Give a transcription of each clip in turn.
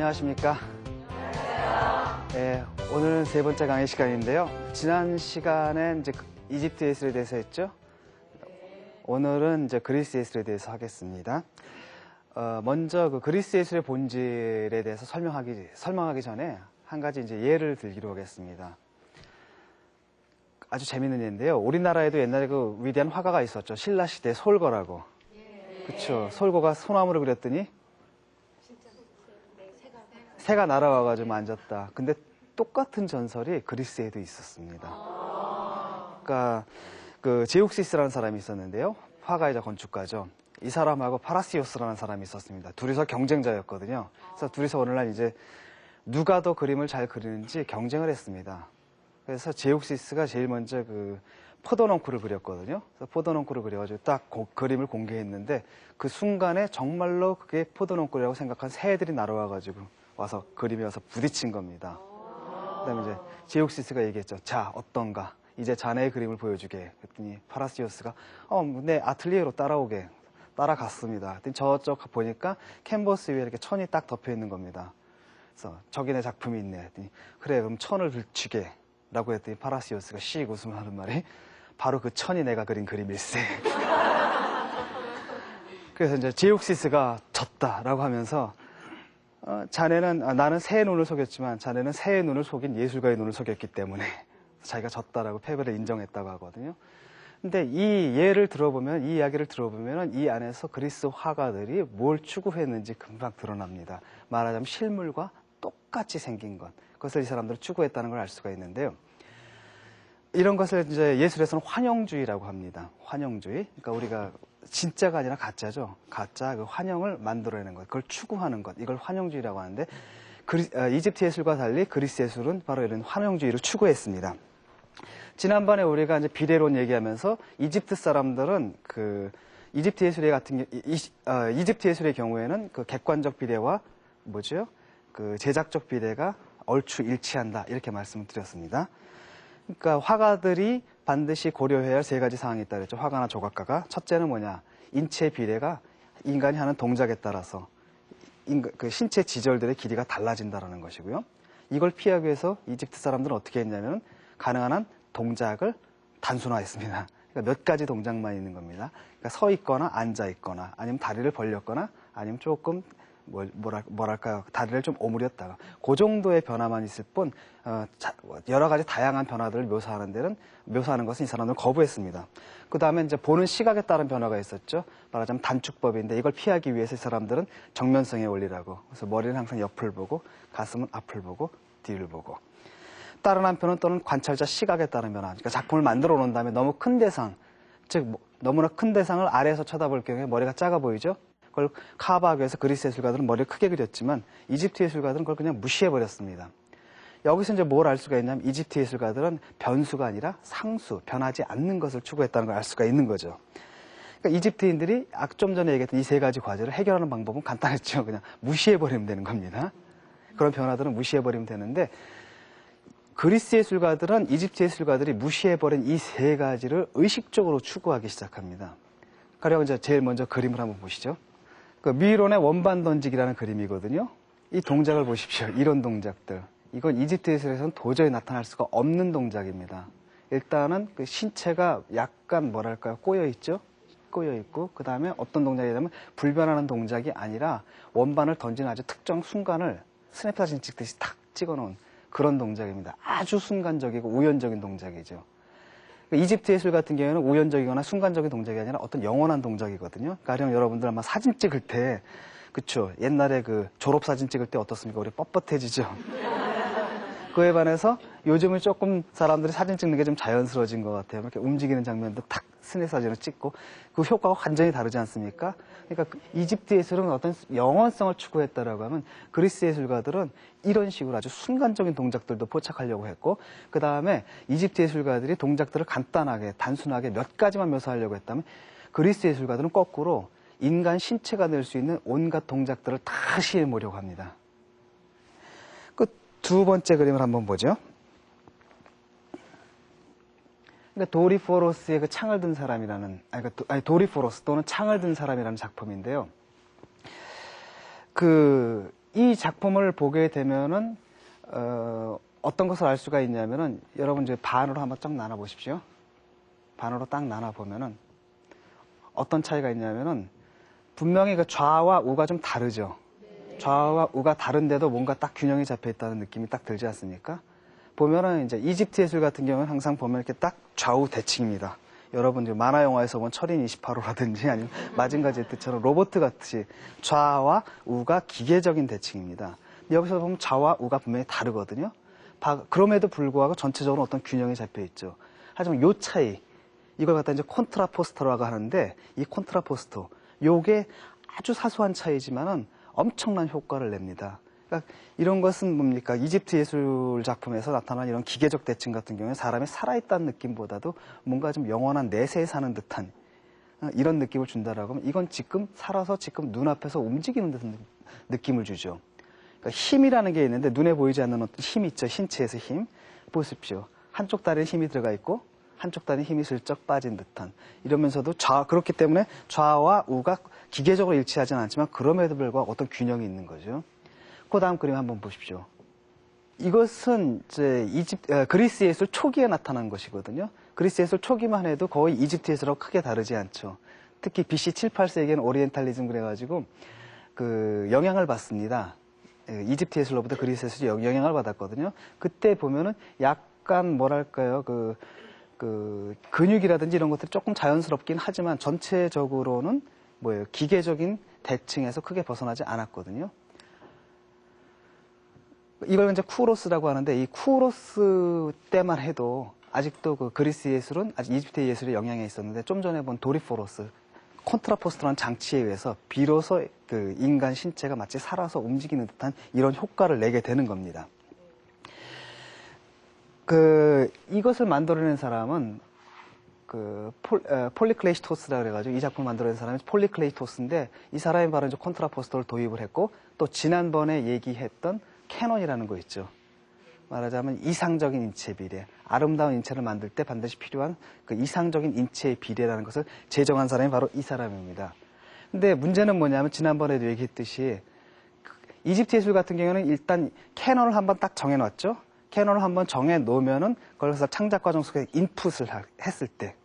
안녕하십니까. 네, 오늘은 세 번째 강의 시간인데요. 지난 시간엔 이제 이집트 예술에 대해서 했죠. 오늘은 이제 그리스 예술에 대해서 하겠습니다. 먼저 그 그리스 예술의 본질에 대해서 설명하기 전에 한 가지 이제 예를 들기로 하겠습니다. 아주 재밌는 예인데요. 우리나라에도 옛날에 그 위대한 화가가 있었죠. 신라 시대 솔거라고. 그쵸. 솔거가 소나무를 그렸더니 새가 날아와가지고 앉았다. 근데 똑같은 전설이 그리스에도 있었습니다. 그러니까 그 제옥시스라는 사람이 있었는데요. 화가이자 건축가죠. 이 사람하고 파라시오스라는 사람이 있었습니다. 둘이서 경쟁자였거든요. 그래서 둘이서 어느 날 이제 누가 더 그림을 잘 그리는지 경쟁을 했습니다. 그래서 제옥시스가 제일 먼저 그 포도농쿨을 그렸거든요. 그래서 포도농쿨을 그려가지고 딱 그림을 공개했는데 그 순간에 정말로 그게 포도농쿨이라고 생각한 새들이 날아와가지고 와서 그림에 와서 부딪힌 겁니다. 그다음에 이제 제옥시스가 얘기했죠. 자, 어떤가? 이제 자네의 그림을 보여주게. 그랬더니 파라시오스가 내 아틀리에로 따라오게. 따라갔습니다. 그랬더니 저쪽 보니까 캔버스 위에 이렇게 천이 딱 덮여 있는 겁니다. 그래서 저기 내 작품이 있네. 그랬더니 그래, 그럼 천을 비추게. 라고 했더니 파라시오스가 씩 웃으며 하는 말이 바로 그 천이 내가 그린 그림일세. 그래서 이제 제옥시스가 졌다라고 하면서 나는 새의 눈을 속였지만 자네는 새의 눈을 속인 예술가의 눈을 속였기 때문에 자기가 졌다라고 패배를 인정했다고 하거든요. 근데 이 예를 들어보면, 이 이야기를 들어보면 이 안에서 그리스 화가들이 뭘 추구했는지 금방 드러납니다. 말하자면 실물과 똑같이 생긴 것. 그것을 이 사람들은 추구했다는 걸 알 수가 있는데요. 이런 것을 이제 예술에서는 환영주의라고 합니다. 환영주의. 그러니까 우리가 진짜가 아니라 가짜죠. 가짜 그 환영을 만들어내는 것, 그걸 추구하는 것, 이걸 환영주의라고 하는데 이집트 예술과 달리 그리스 예술은 바로 이런 환영주의를 추구했습니다. 지난번에 우리가 이제 비례론 얘기하면서 이집트 사람들은 그 이집트 예술의 경우에는 그 객관적 비례와 그 제작적 비례가 얼추 일치한다 이렇게 말씀을 드렸습니다. 그러니까 화가들이 반드시 고려해야 할 세 가지 사항이 있다 그랬죠. 화가나 조각가가. 첫째는 뭐냐? 인체 비례가 인간이 하는 동작에 따라서 그 신체 지절들의 길이가 달라진다는 것이고요. 이걸 피하기 위해서 이집트 사람들은 어떻게 했냐면 가능한 한 동작을 단순화했습니다. 그러니까 몇 가지 동작만 있는 겁니다. 그러니까 서 있거나 앉아 있거나 아니면 다리를 벌렸거나 아니면 조금 뭐랄까요, 다리를 좀 오므렸다가 그 정도의 변화만 있을 뿐 여러 가지 다양한 변화들을 묘사하는 것은 이 사람들은 거부했습니다. 그 다음에 이제 보는 시각에 따른 변화가 있었죠. 말하자면 단축법인데 이걸 피하기 위해서 이 사람들은 정면성의 원리라고. 그래서 머리는 항상 옆을 보고 가슴은 앞을 보고 뒤를 보고. 다른 한편은 또는 관찰자 시각에 따른 변화. 그러니까 작품을 만들어 놓은 다음에 너무 큰 대상, 즉 너무나 큰 대상을 아래에서 쳐다볼 경우에 머리가 작아 보이죠. 그걸 커버하기 위해서 그리스 예술가들은 머리를 크게 그렸지만 이집트 예술가들은 그걸 그냥 무시해버렸습니다. 여기서 이제 뭘 알 수가 있냐면 이집트 예술가들은 변수가 아니라 상수, 변하지 않는 것을 추구했다는 걸 알 수가 있는 거죠. 그러니까 이집트인들이 좀 전에 얘기했던 이 세 가지 과제를 해결하는 방법은 간단했죠. 그냥 무시해버리면 되는 겁니다. 그런 변화들은 무시해버리면 되는데 그리스 예술가들은 이집트 예술가들이 무시해버린 이 세 가지를 의식적으로 추구하기 시작합니다. 가령 이제 제일 먼저 그림을 한번 보시죠. 그 미론의 원반 던지기라는 그림이거든요. 이 동작을 보십시오. 이런 동작들. 이건 이집트 예술에서는 도저히 나타날 수가 없는 동작입니다. 일단은 그 신체가 약간 뭐랄까요, 꼬여있죠? 꼬여있고, 그 다음에 어떤 동작이냐면 불변하는 동작이 아니라 원반을 던지는 아주 특정 순간을 스냅 사진 찍듯이 탁 찍어놓은 그런 동작입니다. 아주 순간적이고 우연적인 동작이죠. 이집트 예술 같은 경우에는 우연적이거나 순간적인 동작이 아니라 어떤 영원한 동작이거든요. 가령 여러분들 아마 사진 찍을 때, 그쵸? 옛날에 그 졸업사진 찍을 때 어떻습니까? 우리 뻣뻣해지죠? 그에 반해서 요즘은 조금 사람들이 사진 찍는 게 좀 자연스러워진 것 같아요. 이렇게 움직이는 장면도 탁 스냅 사진을 찍고 그 효과가 완전히 다르지 않습니까? 그러니까 이집트 예술은 어떤 영원성을 추구했다라고 하면 그리스 예술가들은 이런 식으로 아주 순간적인 동작들도 포착하려고 했고 그 다음에 이집트 예술가들이 동작들을 간단하게 단순하게 몇 가지만 묘사하려고 했다면 그리스 예술가들은 거꾸로 인간 신체가 낼 수 있는 온갖 동작들을 다 시해보려고 합니다. 두 번째 그림을 한번 보죠. 그러니까 도리포로스의 그 창을 든 사람이라는, 도리포로스 또는 창을 든 사람이라는 작품인데요. 그 이 작품을 보게 되면은 어떤 것을 알 수가 있냐면은 여러분 이제 반으로 한번 쫙 나눠 보십시오. 반으로 딱 나눠 보면은 어떤 차이가 있냐면은 분명히 그 좌와 우가 좀 다르죠. 좌와 우가 다른데도 뭔가 딱 균형이 잡혀 있다는 느낌이 딱 들지 않습니까? 보면은 이제 이집트 예술 같은 경우는 항상 보면 이렇게 딱 좌우 대칭입니다. 여러분 이제 만화 영화에서 본 철인 28호라든지 아니면 마징가 제트처럼 로봇 같이 좌와 우가 기계적인 대칭입니다. 여기서 보면 좌와 우가 분명히 다르거든요. 그럼에도 불구하고 전체적으로 어떤 균형이 잡혀 있죠. 하지만 요 차이, 이걸 갖다 이제 콘트라포스터라고 하는데, 이 콘트라포스터, 요게 아주 사소한 차이지만은 엄청난 효과를 냅니다. 그러니까 이런 것은 뭡니까? 이집트 예술 작품에서 나타난 이런 기계적 대칭 같은 경우에 사람이 살아있다는 느낌보다도 뭔가 좀 영원한 내세에 사는 듯한 이런 느낌을 준다라고 하면 이건 지금 살아서 지금 눈앞에서 움직이는 듯한 느낌을 주죠. 그러니까 힘이라는 게 있는데 눈에 보이지 않는 어떤 힘이 있죠. 신체에서 힘. 보십시오. 한쪽 다리에 힘이 들어가 있고 한쪽 다리에 힘이 슬쩍 빠진 듯한 이러면서도 그렇기 때문에 좌와 우가 기계적으로 일치하지는 않지만 그럼에도 불구하고 어떤 균형이 있는 거죠. 그 다음 그림 한번 보십시오. 이것은 이제 그리스 예술 초기에 나타난 것이거든요. 그리스 예술 초기만 해도 거의 이집트 예술하고 크게 다르지 않죠. 특히 BC 7, 8세기에는 오리엔탈리즘 그래가지고 그 영향을 받습니다. 이집트 예술로부터 그리스 예술이 영향을 받았거든요. 그때 보면은 약간 뭐랄까요, 그 근육이라든지 이런 것들이 조금 자연스럽긴 하지만 전체적으로는 뭐예요, 기계적인 대칭에서 크게 벗어나지 않았거든요. 이걸 이제 쿠로스라고 하는데 이 쿠로스 때만 해도 아직도 그 그리스 예술은 아직 이집트 예술의 영향이 있었는데 좀 전에 본 도리포로스 콘트라포스트라는 장치에 의해서 비로소 그 인간 신체가 마치 살아서 움직이는 듯한 이런 효과를 내게 되는 겁니다. 이것을 만들어낸 사람은 폴리클레이토스라 그래가지고 이 작품을 만들어낸 사람이 폴리클레이토스인데 이 사람이 바로 이제 콘트라포스트를 도입을 했고 또 지난번에 얘기했던 캐논이라는 거 있죠. 말하자면 이상적인 인체 비례, 아름다운 인체를 만들 때 반드시 필요한 그 이상적인 인체의 비례라는 것을 제정한 사람이 바로 이 사람입니다. 근데 문제는 뭐냐면 지난번에도 얘기했듯이 이집트 예술 같은 경우는 일단 캐논을 한번 딱 정해놨죠. 캐논을 한번 정해놓으면은 그래서 창작 과정 속에 인풋을 했을 때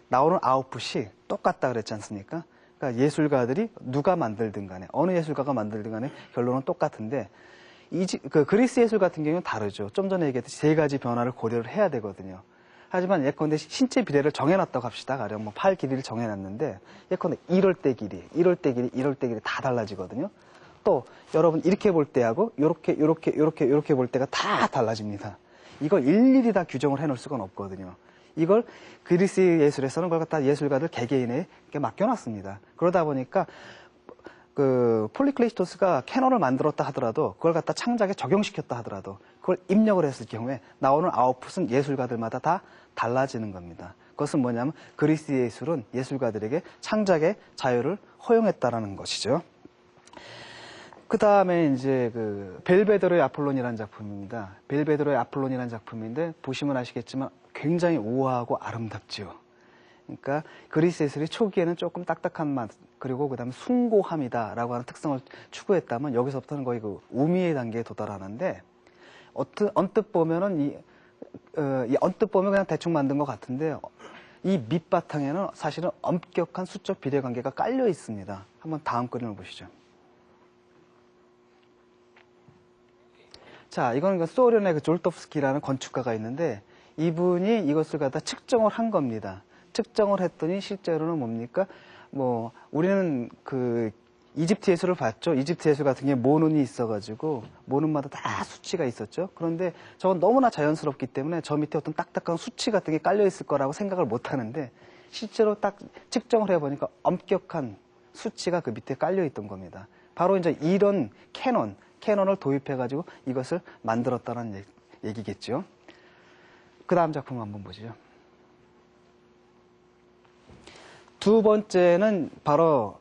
나오는 아웃풋이 똑같다 그랬지 않습니까? 그러니까 예술가들이 누가 만들든 간에 어느 예술가가 만들든 간에 결론은 똑같은데 그리스 예술 같은 경우는 다르죠. 좀 전에 얘기했듯이 세 가지 변화를 고려를 해야 되거든요. 하지만 예컨대 신체 비례를 정해놨다고 합시다. 가령 뭐 팔 길이를 정해놨는데 예컨대 이럴 때 길이, 이럴 때 길이, 이럴 때 길이 다 달라지거든요. 또 여러분 이렇게 볼 때하고 요렇게 볼 때가 다 달라집니다. 이걸 일일이 다 규정을 해놓을 수가 없거든요. 이걸 그리스 예술에서는 그걸 갖다 예술가들 개개인에게 맡겨놨습니다. 그러다 보니까 그 폴리클레이토스가 캐논을 만들었다 하더라도 그걸 갖다 창작에 적용시켰다 하더라도 그걸 입력을 했을 경우에 나오는 아웃풋은 예술가들마다 다 달라지는 겁니다. 그것은 뭐냐면 그리스 예술은 예술가들에게 창작의 자유를 허용했다라는 것이죠. 그 다음에 이제 벨베데로의 아폴론이라는 작품입니다. 벨베데로의 아폴론이라는 작품인데 보시면 아시겠지만 굉장히 우아하고 아름답죠. 그러니까 그리스 예술이 초기에는 조금 딱딱한 맛 그리고 그다음에 숭고함이다라고 하는 특성을 추구했다면 여기서부터는 거의 그 우미의 단계에 도달하는데 언뜻 보면은 언뜻 보면 그냥 대충 만든 것 같은데 이 밑바탕에는 사실은 엄격한 수적 비례 관계가 깔려 있습니다. 한번 다음 그림을 보시죠. 자, 이거는 소련의 졸도프스키라는 건축가가 있는데 이분이 이것을 갖다 측정을 한 겁니다. 측정을 했더니 실제로는 뭡니까? 우리는 이집트 예술을 봤죠. 이집트 예술 같은 경우에 모눈이 있어가지고 모눈마다 다 수치가 있었죠. 그런데 저건 너무나 자연스럽기 때문에 저 밑에 어떤 딱딱한 수치 같은 게 깔려 있을 거라고 생각을 못 하는데 실제로 딱 측정을 해보니까 엄격한 수치가 그 밑에 깔려 있던 겁니다. 바로 이제 이런 캐논을 도입해가지고 이것을 만들었다는 얘기겠죠. 그 다음 작품 한번 보시죠. 두 번째는 바로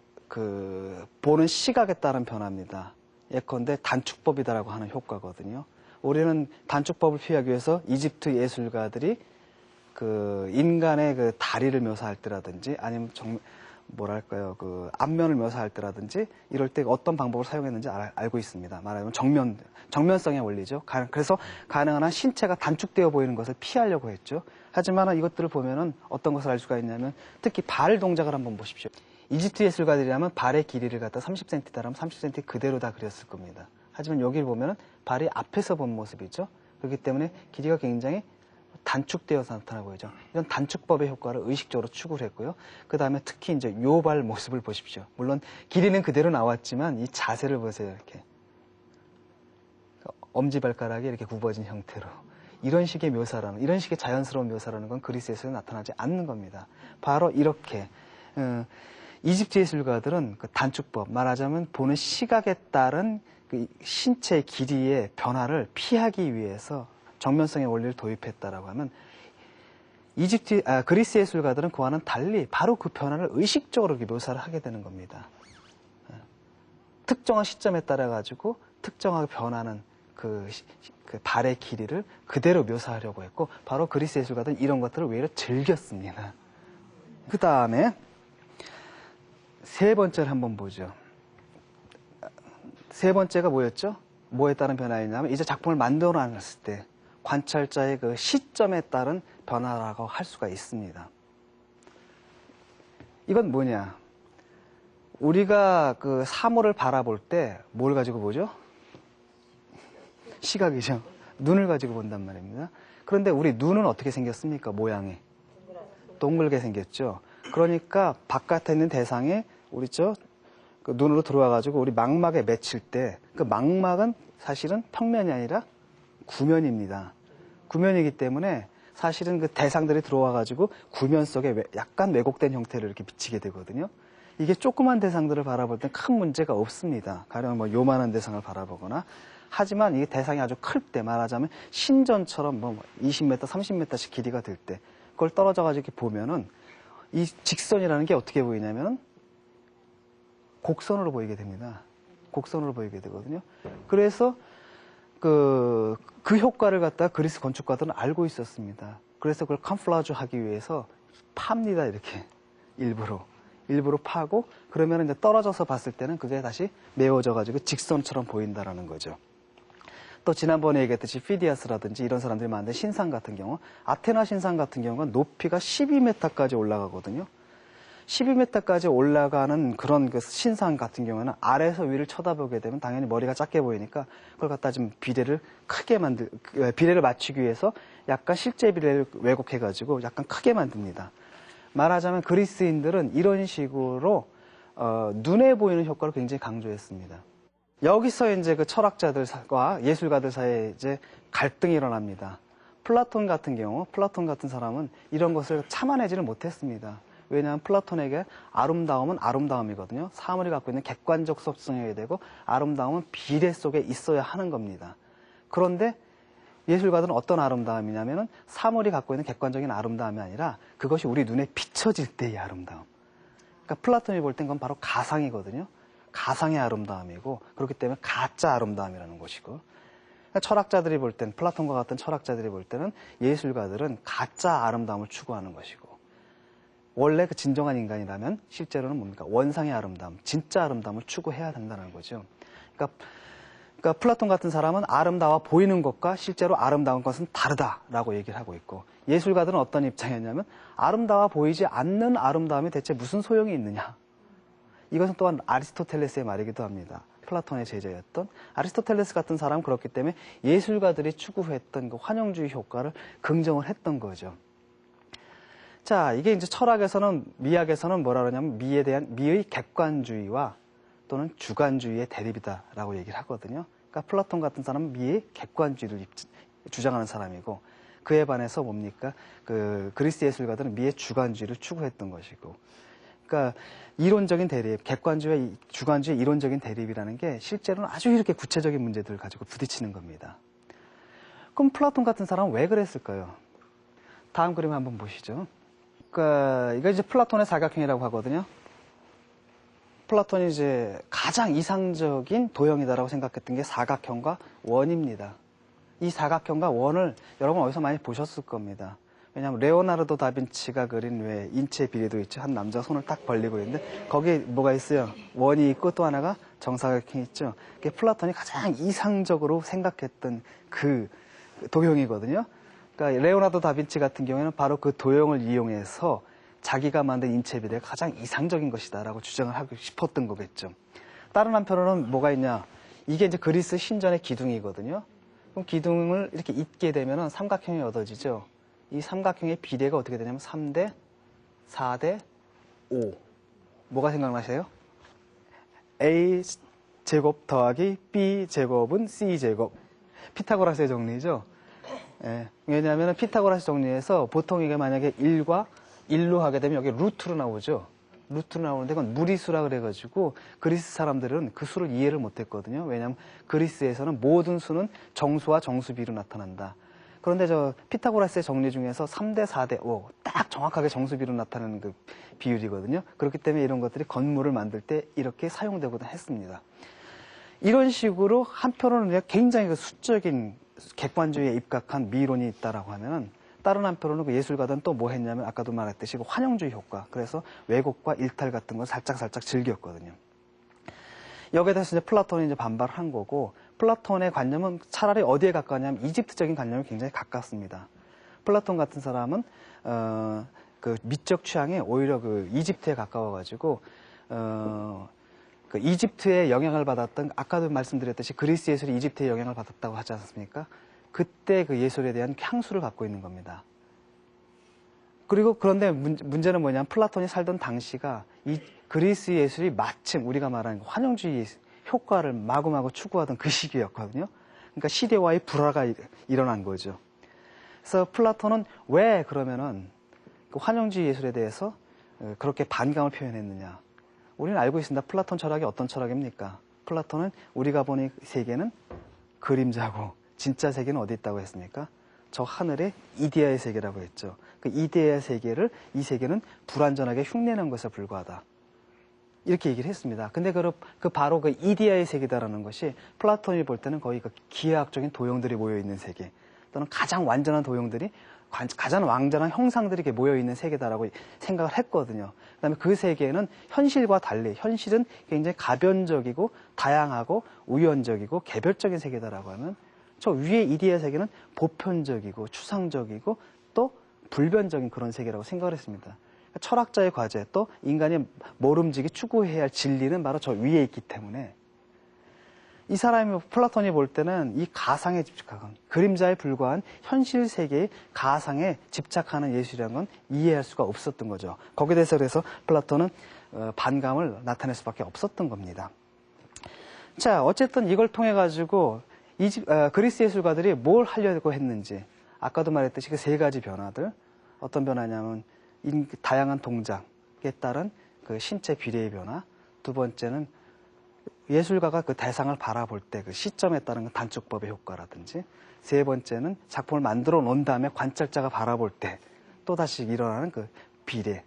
보는 시각에 따른 변화입니다. 예컨대 단축법이다라고 하는 효과거든요. 우리는 단축법을 피하기 위해서 이집트 예술가들이 인간의 다리를 묘사할 때라든지 아니면 뭐랄까요, 그 앞면을 묘사할 때라든지 이럴 때 어떤 방법을 사용했는지 알고 있습니다. 말하자면 정면성의 원리죠. 그래서 가능한 한 신체가 단축되어 보이는 것을 피하려고 했죠. 하지만 이것들을 보면은 어떤 것을 알 수가 있냐면 특히 발 동작을 한번 보십시오. 이집트 예술가들이라면 발의 길이를 갖다 30cm다라면 30cm 그대로 다 그렸을 겁니다. 하지만 여기를 보면은 발이 앞에서 본 모습이죠. 그렇기 때문에 길이가 굉장히 단축되어서 나타나 보이죠. 이런 단축법의 효과를 의식적으로 추구를 했고요. 그 다음에 특히 이제 요 발 모습을 보십시오. 물론 길이는 그대로 나왔지만 이 자세를 보세요. 이렇게 엄지발가락이 이렇게 굽어진 형태로 이런 식의 묘사라는, 이런 식의 자연스러운 묘사라는 건 그리스에서 나타나지 않는 겁니다. 바로 이렇게 이집트 예술가들은 그 단축법, 말하자면 보는 시각에 따른 그 신체의 길이의 변화를 피하기 위해서 정면성의 원리를 도입했다라고 하면 그리스 예술가들은 그와는 달리 바로 그 변화를 의식적으로 묘사를 하게 되는 겁니다. 특정한 시점에 따라 가지고 특정하게 변하는 그 발의 길이를 그대로 묘사하려고 했고, 바로 그리스 예술가들은 이런 것들을 오히려 즐겼습니다. 그 다음에 세 번째를 한번 보죠. 세 번째가 뭐였죠? 뭐에 따른 변화였냐면 이제 작품을 만들어 놨을 때 관찰자의 그 시점에 따른 변화라고 할 수가 있습니다. 이건 뭐냐? 우리가 그 사물을 바라볼 때 뭘 가지고 보죠? 시각이죠. 눈을 가지고 본단 말입니다. 그런데 우리 눈은 어떻게 생겼습니까? 모양이 동글게 생겼죠. 그러니까 바깥에 있는 대상이 우리 그 눈으로 들어와가지고 우리 망막에 맺힐 때 그 망막은 사실은 평면이 아니라 구면입니다. 구면이기 때문에 사실은 그 대상들이 들어와가지고 구면 속에 약간 왜곡된 형태를 이렇게 비치게 되거든요. 이게 조그만 대상들을 바라볼 땐 큰 문제가 없습니다. 가령 뭐 요만한 대상을 바라보거나. 하지만 이게 대상이 아주 클 때, 말하자면 신전처럼 뭐 20m, 30m씩 길이가 될 때 그걸 떨어져가지고 이렇게 보면은 이 직선이라는 게 어떻게 보이냐면 곡선으로 보이게 됩니다. 곡선으로 보이게 되거든요. 그래서 그 효과를 갖다 그리스 건축가들은 알고 있었습니다. 그래서 그걸 캄플라주 하기 위해서 팝니다. 이렇게 일부러 파고, 그러면 이제 떨어져서 봤을 때는 그게 다시 메워져 가지고 직선처럼 보인다라는 거죠. 또 지난번에 얘기했듯이 피디아스라든지 이런 사람들이 만든 신상 같은 경우, 아테나 신상 같은 경우는 높이가 12m까지 올라가거든요. 12m까지 올라가는 그런 그 신상 같은 경우는 아래에서 위를 쳐다보게 되면 당연히 머리가 작게 보이니까 그걸 갖다 좀 비례를 맞추기 위해서 약간 실제 비례를 왜곡해가지고 약간 크게 만듭니다. 말하자면 그리스인들은 이런 식으로 눈에 보이는 효과를 굉장히 강조했습니다. 여기서 이제 그 철학자들과 예술가들 사이에 이제 갈등이 일어납니다. 플라톤 같은 사람은 이런 것을 참아내지를 못했습니다. 왜냐하면 플라톤에게 아름다움은 아름다움이거든요. 사물이 갖고 있는 객관적 속성이어야 되고 아름다움은 비례 속에 있어야 하는 겁니다. 그런데 예술가들은 어떤 아름다움이냐면은 사물이 갖고 있는 객관적인 아름다움이 아니라 그것이 우리 눈에 비춰질 때의 아름다움. 그러니까 플라톤이 볼 땐 그건 바로 가상이거든요. 가상의 아름다움이고, 그렇기 때문에 가짜 아름다움이라는 것이고, 그러니까 철학자들이 볼 땐, 플라톤과 같은 철학자들이 볼 때는 예술가들은 가짜 아름다움을 추구하는 것이고, 원래 그 진정한 인간이라면 실제로는 뭡니까? 원상의 아름다움, 진짜 아름다움을 추구해야 된다는 거죠. 그러니까 플라톤 같은 사람은 아름다워 보이는 것과 실제로 아름다운 것은 다르다라고 얘기를 하고 있고, 예술가들은 어떤 입장이었냐면 아름다워 보이지 않는 아름다움이 대체 무슨 소용이 있느냐. 이것은 또한 아리스토텔레스의 말이기도 합니다. 플라톤의 제자였던 아리스토텔레스 같은 사람은 그렇기 때문에 예술가들이 추구했던 그 환영주의 효과를 긍정을 했던 거죠. 자, 이게 이제 철학에서는, 미학에서는 뭐라 그러냐면 미의 객관주의와 또는 주관주의의 대립이다라고 얘기를 하거든요. 그러니까 플라톤 같은 사람은 미의 객관주의를 주장하는 사람이고, 그에 반해서 뭡니까? 그 그리스 예술가들은 미의 주관주의를 추구했던 것이고, 그러니까 이론적인 대립, 객관주의와 주관주의 이론적인 대립이라는 게 실제로는 아주 이렇게 구체적인 문제들을 가지고 부딪히는 겁니다. 그럼 플라톤 같은 사람은 왜 그랬을까요? 다음 그림 한번 보시죠. 그러니까 이거 이제 플라톤의 사각형이라고 하거든요. 플라톤이 이제 가장 이상적인 도형이다라고 생각했던 게 사각형과 원입니다. 이 사각형과 원을 여러분 어디서 많이 보셨을 겁니다. 왜냐하면 레오나르도 다빈치가 그린 왜 인체 비례도 있죠. 한 남자가 손을 딱 벌리고 있는데 거기에 뭐가 있어요? 원이 있고 또 하나가 정사각형이 있죠. 그게 플라톤이 가장 이상적으로 생각했던 그 도형이거든요. 그러니까 레오나르도 다빈치 같은 경우에는 바로 그 도형을 이용해서 자기가 만든 인체 비례가 가장 이상적인 것이다라고 주장을 하고 싶었던 거겠죠. 다른 한편으로는 뭐가 있냐? 이게 이제 그리스 신전의 기둥이거든요. 그럼 기둥을 이렇게 잇게 되면은 삼각형이 얻어지죠. 이 삼각형의 비례가 어떻게 되냐면 3대 4대 5. 뭐가 생각나세요? A 제곱 더하기 B 제곱은 C 제곱. 피타고라스의 정리죠. 예, 왜냐하면 피타고라스 정리에서 보통 이게 만약에 1과 1로 하게 되면 여기 루트로 나오죠. 루트로 나오는데 그건 무리수라 그래가지고 그리스 사람들은 그 수를 이해를 못했거든요. 왜냐하면 그리스에서는 모든 수는 정수와 정수비로 나타난다. 그런데 저 피타고라스의 정리 중에서 3대 4대 5 딱 정확하게 정수비로 나타나는 그 비율이거든요. 그렇기 때문에 이런 것들이 건물을 만들 때 이렇게 사용되고도 했습니다. 이런 식으로 한편으로는 굉장히 그 수적인 객관주의에 입각한 미론이 있다라고 하면은 다른 한편으로는 그 예술가들은 또 뭐 했냐면 아까도 말했듯이 그 환영주의 효과. 그래서 왜곡과 일탈 같은 걸 살짝 즐겼거든요. 여기에 대해서 이제 플라톤이 이제 반발을 한 거고, 플라톤의 관념은 차라리 어디에 가까웠냐면 이집트적인 관념이 굉장히 가깝습니다. 플라톤 같은 사람은 그 미적 취향이 오히려 그 이집트에 가까워가지고 그 이집트의 영향을 받았던, 아까도 말씀드렸듯이 그리스 예술이 이집트의 영향을 받았다고 하지 않습니까? 그때 그 예술에 대한 향수를 갖고 있는 겁니다. 그리고 그런데 문제는 뭐냐면 플라톤이 살던 당시가 이 그리스 예술이 마침 우리가 말하는 환영주의 효과를 마구마구 추구하던 그 시기였거든요. 그러니까 시대와의 불화가 일어난 거죠. 그래서 플라톤은 왜 그러면은 그 환영주의 예술에 대해서 그렇게 반감을 표현했느냐. 우리는 알고 있습니다. 플라톤 철학이 어떤 철학입니까? 플라톤은 우리가 보는 세계는 그림자고 진짜 세계는 어디 있다고 했습니까? 저 하늘의 이데아의 세계라고 했죠. 그 이데아의 세계를, 이 세계는 불완전하게 흉내낸 것에 불과하다. 이렇게 얘기를 했습니다. 근데 그 바로 그 이데아의 세계다라는 것이 플라톤이 볼 때는 거의 그 기하학적인 도형들이 모여있는 세계, 또는 가장 완전한 도형들이, 가장 완전한 형상들이 이렇게 모여있는 세계다라고 생각을 했거든요. 그 다음에 그 세계는 현실과 달리, 현실은 굉장히 가변적이고 다양하고 우연적이고 개별적인 세계다라고 하면, 저 위에 이데아 세계는 보편적이고 추상적이고 또 불변적인 그런 세계라고 생각을 했습니다. 철학자의 과제, 또 인간이 모름지기 추구해야 할 진리는 바로 저 위에 있기 때문에 이 사람이, 플라톤이 볼 때는 이 가상에 집착하는, 그림자에 불과한 현실 세계의 가상에 집착하는 예술이라는 건 이해할 수가 없었던 거죠. 거기에 대해서 그래서 플라톤은 반감을 나타낼 수밖에 없었던 겁니다. 자, 어쨌든 이걸 통해 가지고 그리스 예술가들이 뭘 하려고 했는지, 아까도 말했듯이 그 세 가지 변화들, 어떤 변화냐면 다양한 동작에 따른 그 신체 비례의 변화, 두 번째는 예술가가 그 대상을 바라볼 때 그 시점에 따른 단축법의 효과라든지, 세 번째는 작품을 만들어 놓은 다음에 관찰자가 바라볼 때 또다시 일어나는 그 비례,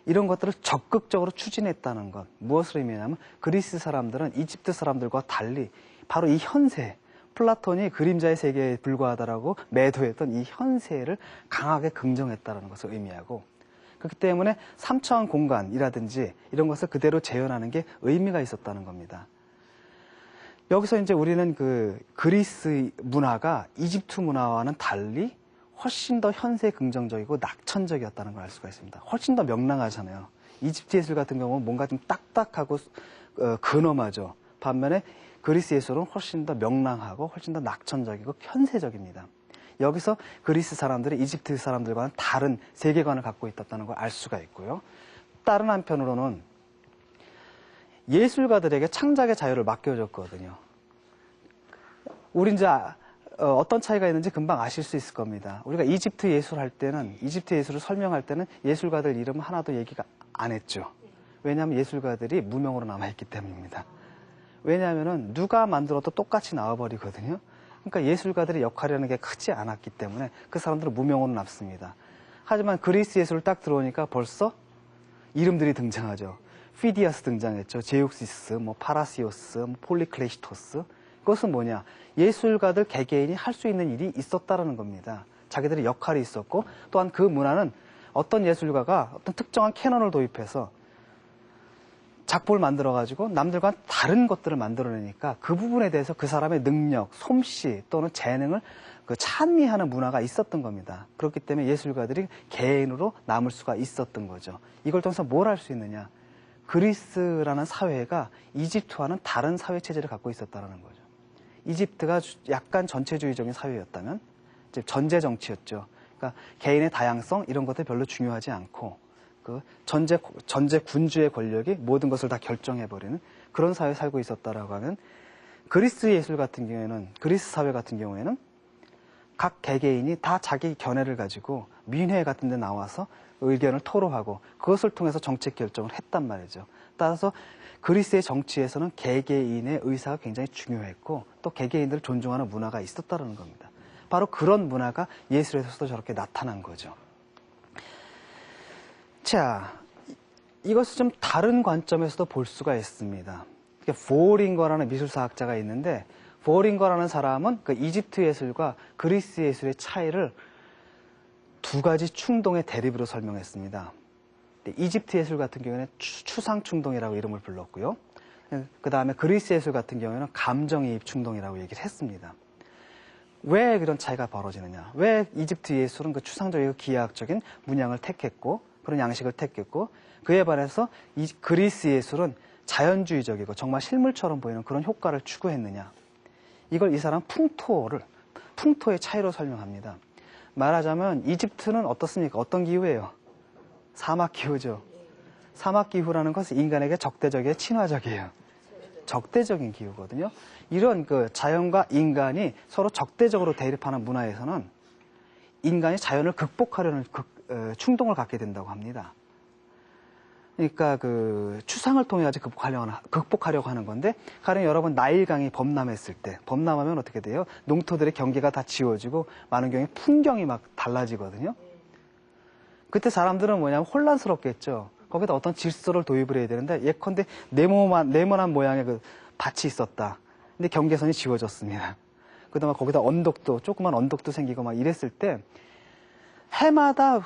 이런 것들을 적극적으로 추진했다는 것. 무엇을 의미하냐면 그리스 사람들은 이집트 사람들과 달리 바로 이 현세, 플라톤이 그림자의 세계에 불과하다라고 매도했던 이 현세를 강하게 긍정했다는 것을 의미하고, 그렇기 때문에 3차원 공간이라든지 이런 것을 그대로 재현하는 게 의미가 있었다는 겁니다. 여기서 이제 우리는 그 그리스 문화가 이집트 문화와는 달리 훨씬 더 현세 긍정적이고 낙천적이었다는 걸 알 수가 있습니다. 훨씬 더 명랑하잖아요. 이집트 예술 같은 경우는 뭔가 좀 딱딱하고 근엄하죠. 반면에 그리스 예술은 훨씬 더 명랑하고 훨씬 더 낙천적이고 현세적입니다. 여기서 그리스 사람들이 이집트 사람들과는 다른 세계관을 갖고 있었다는 걸 알 수가 있고요. 다른 한편으로는 예술가들에게 창작의 자유를 맡겨줬거든요. 우리 이제 어떤 차이가 있는지 금방 아실 수 있을 겁니다. 우리가 이집트 예술 할 때는, 이집트 예술을 설명할 때는 예술가들 이름 하나도 얘기가 안 했죠. 왜냐하면 예술가들이 무명으로 남아있기 때문입니다. 왜냐하면은 누가 만들어도 똑같이 나와버리거든요. 그러니까 예술가들의 역할이라는 게 크지 않았기 때문에 그 사람들은 무명으로 남습니다. 하지만 그리스 예술을 딱 들어오니까 벌써 이름들이 등장하죠. 피디아스 등장했죠. 제육시스, 뭐 파라시오스, 뭐 폴리클레시토스. 그것은 뭐냐? 예술가들 개개인이 할 수 있는 일이 있었다라는 겁니다. 자기들의 역할이 있었고 또한 그 문화는 어떤 예술가가 어떤 특정한 캐논을 도입해서 작품을 만들어가지고 남들과 다른 것들을 만들어내니까 그 부분에 대해서 그 사람의 능력, 솜씨 또는 재능을 찬미하는 문화가 있었던 겁니다. 그렇기 때문에 예술가들이 개인으로 남을 수가 있었던 거죠. 이걸 통해서 뭘 할 수 있느냐? 그리스라는 사회가 이집트와는 다른 사회 체제를 갖고 있었다는 거죠. 이집트가 약간 전체주의적인 사회였다면 이제 전제 정치였죠. 그러니까 개인의 다양성 이런 것들 별로 중요하지 않고 그 전제 군주의 권력이 모든 것을 다 결정해버리는 그런 사회에 살고 있었다라고 하면 그리스 예술 같은 경우에는 그리스 사회 같은 경우에는 각 개개인이 다 자기 견해를 가지고 민회 같은 데 나와서 의견을 토로하고 그것을 통해서 정책 결정을 했단 말이죠. 따라서 그리스의 정치에서는 개개인의 의사가 굉장히 중요했고 또 개개인들을 존중하는 문화가 있었다는 겁니다. 바로 그런 문화가 예술에서도 저렇게 나타난 거죠. 자, 이것을 좀 다른 관점에서도 볼 수가 있습니다. 보어링거라는 미술사학자가 있는데 보어링거라는 사람은 그 이집트 예술과 그리스 예술의 차이를 두 가지 충동의 대립으로 설명했습니다. 이집트 예술 같은 경우에는 추상 충동이라고 이름을 불렀고요. 그 다음에 그리스 예술 같은 경우에는 감정이입 충동이라고 얘기를 했습니다. 왜 그런 차이가 벌어지느냐? 왜 이집트 예술은 그 추상적이고 기하학적인 문양을 택했고 그런 양식을 택했고 그에 반해서 이 그리스 예술은 자연주의적이고 정말 실물처럼 보이는 그런 효과를 추구했느냐? 이걸 이 사람 풍토의 차이로 설명합니다. 말하자면 이집트는 어떻습니까? 어떤 기후예요? 사막 기후죠. 사막 기후라는 것은 인간에게 적대적이고 친화적이에요. 적대적인 기후거든요. 이런 그 자연과 인간이 서로 적대적으로 대립하는 문화에서는 인간이 자연을 극복하려는 충동을 갖게 된다고 합니다. 그러니까 그 추상을 통해 가지고 극복하려고 하는 건데, 가령 여러분 나일강이 범람했을 때, 범람하면 어떻게 돼요? 농토들의 경계가 다 지워지고 많은 경우에 풍경이 막 달라지거든요. 그때 사람들은 뭐냐면 혼란스럽겠죠. 거기다 어떤 질서를 도입을 해야 되는데 예컨대 네모난 모양의 그 밭이 있었다. 근데 경계선이 지워졌습니다. 그다음에 거기다 조그만 언덕도 생기고 막 이랬을 때 해마다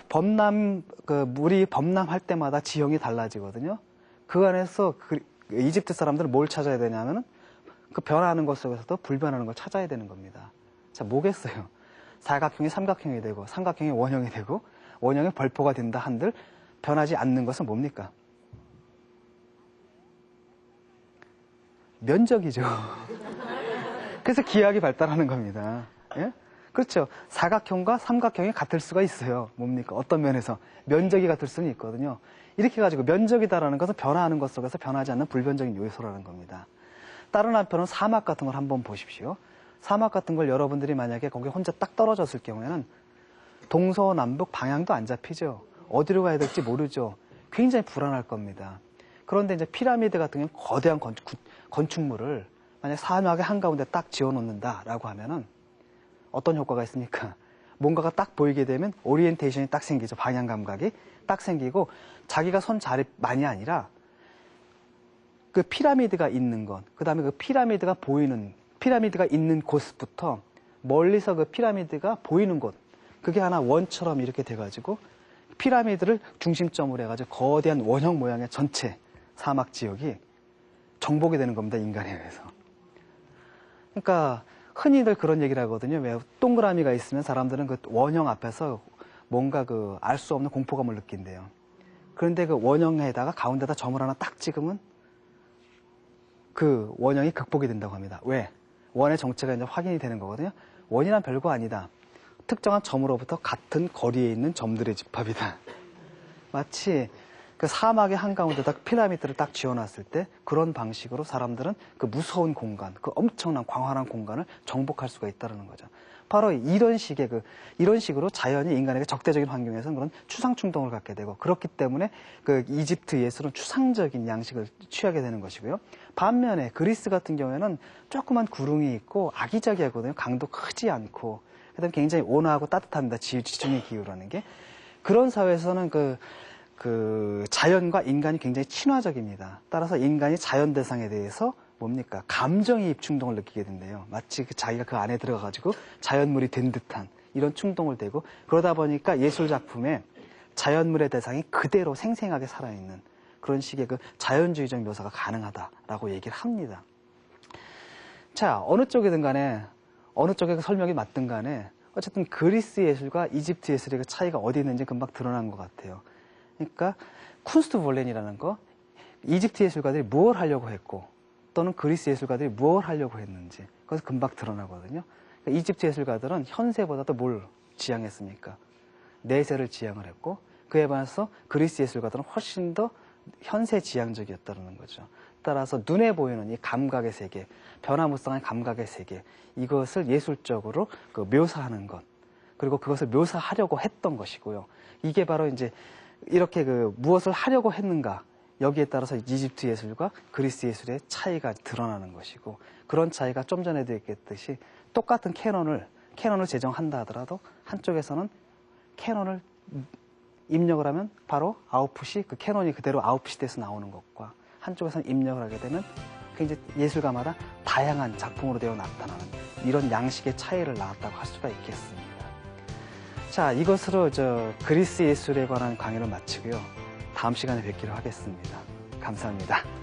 물이 범람할 때마다 지형이 달라지거든요. 그 안에서 이집트 사람들은 뭘 찾아야 되냐면은 그 변화하는 것 속에서도 불변하는 걸 찾아야 되는 겁니다. 자, 뭐겠어요? 사각형이 삼각형이 되고, 삼각형이 원형이 되고, 원형이 벌포가 된다 한들 변하지 않는 것은 뭡니까? 면적이죠. 그래서 기하학이 발달하는 겁니다. 예? 그렇죠. 사각형과 삼각형이 같을 수가 있어요. 뭡니까? 어떤 면에서. 면적이 같을 수는 있거든요. 이렇게 가지고 면적이다라는 것은 변화하는 것 속에서 변하지 않는 불변적인 요소라는 겁니다. 다른 한편은 사막 같은 걸 한번 보십시오. 사막 같은 걸 여러분들이 만약에 거기 혼자 딱 떨어졌을 경우에는 동서남북 방향도 안 잡히죠. 어디로 가야 될지 모르죠. 굉장히 불안할 겁니다. 그런데 이제 피라미드 같은 경우는 거대한 건축물을 만약 사막의 한가운데 딱 지어놓는다라고 하면은 어떤 효과가 있습니까? 뭔가가 딱 보이게 되면 오리엔테이션이 딱 생기죠. 방향 감각이 딱 생기고 자기가 선 자리만이 아니라 그 피라미드가 있는 것, 그 다음에 그 피라미드가 있는 곳부터 멀리서 그 피라미드가 보이는 곳, 그게 하나 원처럼 이렇게 돼가지고 피라미드를 중심점으로 해가지고 거대한 원형 모양의 전체 사막 지역이 정복이 되는 겁니다. 인간에 의해서. 그러니까 흔히들 그런 얘기를 하거든요. 왜 동그라미가 있으면 사람들은 그 원형 앞에서 뭔가 그 알 수 없는 공포감을 느낀대요. 그런데 그 원형에다가 가운데다 점을 하나 딱 찍으면 그 원형이 극복이 된다고 합니다. 왜? 원의 정체가 이제 확인이 되는 거거든요. 원이란 별거 아니다. 특정한 점으로부터 같은 거리에 있는 점들의 집합이다. 마치 그 사막의 한가운데다 피라미드를 딱 지어놨을 때 그런 방식으로 사람들은 그 무서운 공간, 그 엄청난 광활한 공간을 정복할 수가 있다는 거죠. 바로 이런 식으로 자연이 인간에게 적대적인 환경에서는 그런 추상 충동을 갖게 되고, 그렇기 때문에 그 이집트 예술은 추상적인 양식을 취하게 되는 것이고요. 반면에 그리스 같은 경우에는 조그만 구름이 있고 아기자기하거든요. 강도 크지 않고, 그다음에 굉장히 온화하고 따뜻합니다. 지중해 기후라는 게. 그런 사회에서는 그 자연과 인간이 굉장히 친화적입니다. 따라서 인간이 자연 대상에 대해서 감정이입 충동을 느끼게 된대요. 마치 자기가 그 안에 들어가가지고 자연물이 된 듯한 이런 충동을 대고 그러다 보니까 예술 작품에 자연물의 대상이 그대로 생생하게 살아있는 그런 식의 그 자연주의적 묘사가 가능하다라고 얘기를 합니다. 자, 어느 쪽이든 간에 어느 쪽에 설명이 맞든 간에 어쨌든 그리스 예술과 이집트 예술의 그 차이가 어디 있는지 금방 드러난 것 같아요. 그러니까 쿤스트 볼렌이라는 거, 이집트 예술가들이 무엇을 하려고 했고 또는 그리스 예술가들이 무엇을 하려고 했는지 그것이 금방 드러나거든요. 그러니까 이집트 예술가들은 현세보다도 뭘 지향했습니까? 내세를 지향을 했고 그에 반해서 그리스 예술가들은 훨씬 더 현세 지향적이었다는 거죠. 따라서 눈에 보이는 이 감각의 세계, 변화무쌍한 감각의 세계, 이것을 예술적으로 그 묘사하는 것, 그리고 그것을 묘사하려고 했던 것이고요. 이게 바로 이제 이렇게 그 무엇을 하려고 했는가, 여기에 따라서 이집트 예술과 그리스 예술의 차이가 드러나는 것이고, 그런 차이가 좀 전에도 얘기했듯이 똑같은 캐논을 제정한다 하더라도 한쪽에서는 캐논을 입력을 하면 바로 아웃풋이 그 캐논이 그대로 아웃풋이 돼서 나오는 것과 한쪽에서는 입력을 하게 되면 굉장히 예술가마다 다양한 작품으로 되어 나타나는 이런 양식의 차이를 낳았다고 할 수가 있겠습니다. 자, 이것으로 그리스 예술에 관한 강의를 마치고요. 다음 시간에 뵙기로 하겠습니다. 감사합니다.